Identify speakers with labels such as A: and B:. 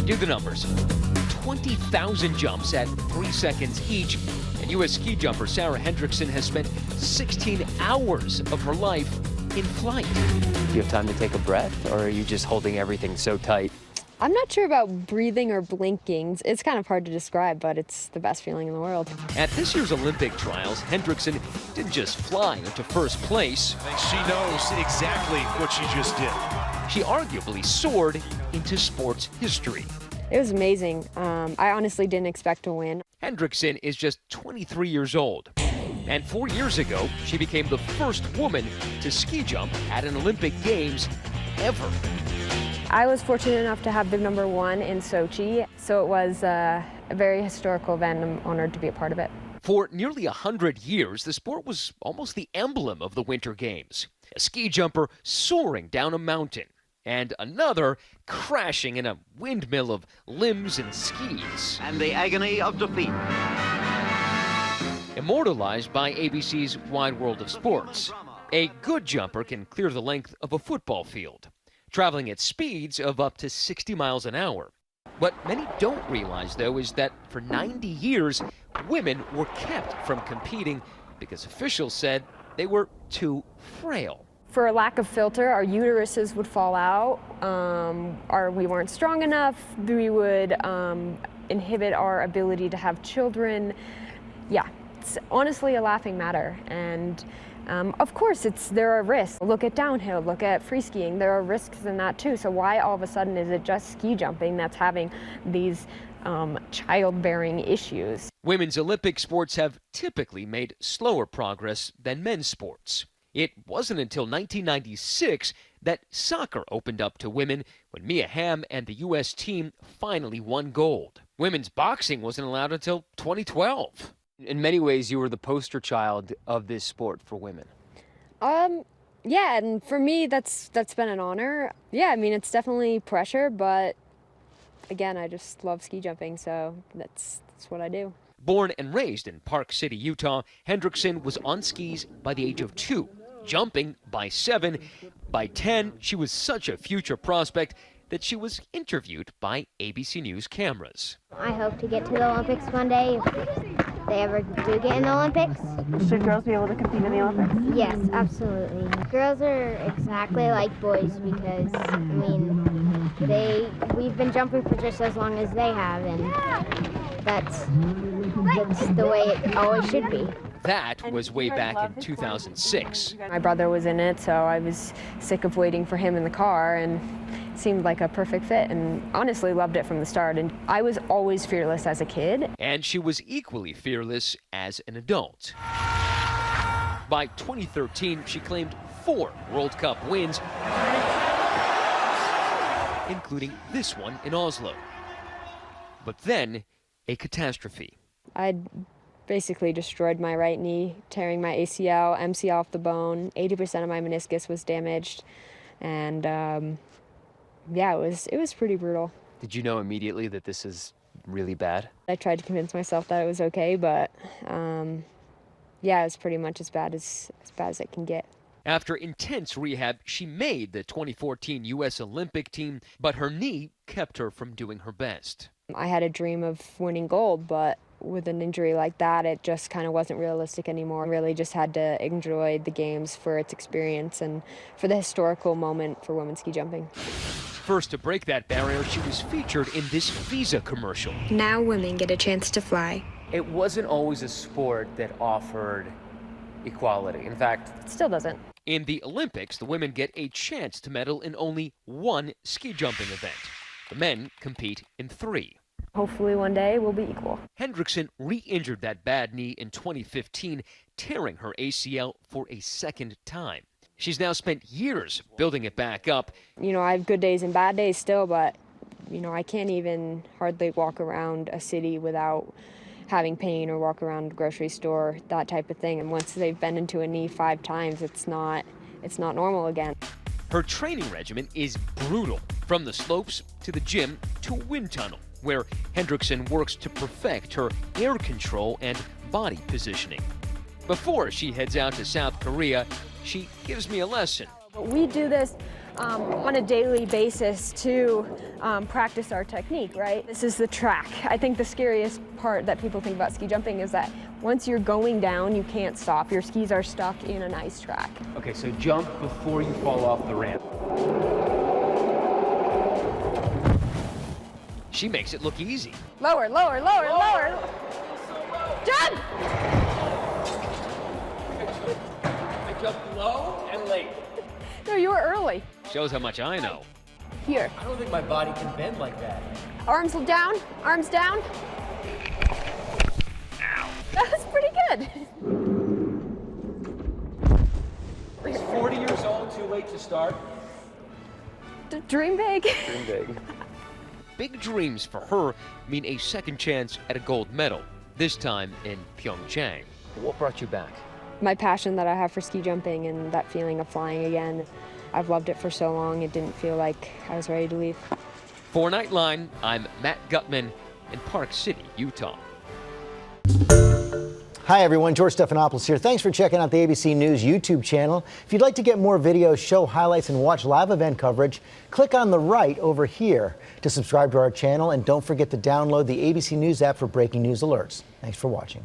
A: Do the numbers. 20,000 jumps at 3 seconds each. And U.S. ski jumper Sarah Hendrickson has spent 16 hours of her life in flight.
B: Do you have time to take a breath, or are you just holding everything so tight?
C: I'm not sure about breathing or blinking. It's kind of hard to describe, but it's the best feeling in the world.
A: At this year's Olympic trials, Hendrickson didn't just fly into first place.
D: She knows exactly what she just did.
A: She arguably soared into sports history.
C: It was amazing. I honestly didn't expect to win.
A: Hendrickson is just 23 years old. And 4 years ago, she became the first woman to ski jump at an Olympic Games ever.
C: I was fortunate enough to have the #1 in Sochi, so it was a very historical event. I'm honored to be a part of it.
A: For nearly 100 years, the sport was almost the emblem of the Winter Games. A ski jumper soaring down a mountain, and another crashing in a windmill of limbs and skis.
E: And the agony of defeat.
A: Immortalized by ABC's Wide World of Sports, a good jumper can clear the length of a football field, traveling at speeds of up to 60 miles an hour. What many don't realize, though, is that for 90 years, women were kept from competing because officials said they were too frail.
C: For a lack of filter, our uteruses would fall out, or we weren't strong enough, we would inhibit our ability to have children. Yeah, it's honestly a laughing matter. And of course, there are risks. Look at downhill, look at free skiing. There are risks in that too. So why all of a sudden is it just ski jumping that's having these childbearing issues?
A: Women's Olympic sports have typically made slower progress than men's sports. It wasn't until 1996 that soccer opened up to women when Mia Hamm and the U.S. team finally won gold. Women's boxing wasn't allowed until 2012.
B: In many ways, you were the poster child of this sport for women.
C: Yeah, and for me, that's been an honor. Yeah, I mean, it's definitely pressure, but again, I just love ski jumping, so that's what I do.
A: Born and raised in Park City, Utah, Hendrickson was on skis by the age of 2, jumping by 7. By 10, she was such a future prospect that she was interviewed by ABC News cameras.
F: I hope to get to the Olympics one day if they ever do get in the Olympics.
G: Should girls be able to compete in the Olympics?
F: Yes, absolutely. Girls are exactly like boys because, I mean, we've been jumping for just as long as they have, and that's the way it always should be.
A: That was way back in 2006.
C: My brother was in it, so I was sick of waiting for him in the car, and it seemed like a perfect fit, and honestly loved it from the start. And I was always fearless as a kid.
A: And she was equally fearless as an adult. By 2013, she claimed 4 World Cup wins, including this one in Oslo. But then, a catastrophe.
C: I'd basically destroyed my right knee, tearing my ACL, MCL off the bone. 80% of my meniscus was damaged, and yeah, it was pretty brutal.
B: Did you know immediately that this is really bad?
C: I tried to convince myself that it was okay, but yeah, it was pretty much as bad as it can get.
A: After intense rehab, she made the 2014 U.S. Olympic team, but her knee kept her from doing her best.
C: I had a dream of winning gold, but with an injury like that, it just kind of wasn't realistic anymore. I really just had to enjoy the games for its experience and for the historical moment for women's ski jumping.
A: First to break that barrier, she was featured in this Visa commercial.
H: Now women get a chance to fly.
B: It wasn't always a sport that offered equality. In fact,
C: It still doesn't.
A: In the Olympics, the women get a chance to medal in only 1 ski jumping event. The men compete in 3.
C: Hopefully one day we'll be equal.
A: Hendrickson re-injured that bad knee in 2015, tearing her ACL for a second time. She's now spent years building it back up.
C: You know, I have good days and bad days still, but, you know, I can't even hardly walk around a city without having pain or walk around a grocery store, that type of thing. And once they've been into a knee 5 times, it's not normal again.
A: Her training regimen is brutal, from the slopes to the gym to a wind tunnel, where Hendrickson works to perfect her air control and body positioning. Before she heads out to South Korea, she gives me a lesson.
C: We do this on a daily basis to practice our technique, right? This is the track. I think the scariest part that people think about ski jumping is that once you're going down, you can't stop. Your skis are stuck in an ice track.
B: Okay, so jump before you fall off the ramp.
A: She makes it look easy.
C: Lower, lower, lower, lower. Jump!
B: I jumped low and late.
C: No, you were early.
A: Shows how much I know.
C: Here.
B: I don't think my body can bend like that.
C: Arms down, arms down.
A: Ow.
C: That was pretty good.
B: Is 40 years old too late to start?
C: Dream big.
B: Dream big.
A: Big dreams for her mean a second chance at a gold medal, this time in Pyeongchang.
B: What brought you back?
C: My passion that I have for ski jumping and that feeling of flying again. I've loved it for so long, it didn't feel like I was ready to leave.
A: For Nightline, I'm Matt Gutman in Park City, Utah.
E: Hi everyone, George Stephanopoulos here. Thanks for checking out the ABC News YouTube channel. If you'd like to get more videos, show highlights, and watch live event coverage, click on the right over here to subscribe to our channel, and don't forget to download the ABC News app for breaking news alerts. Thanks for watching.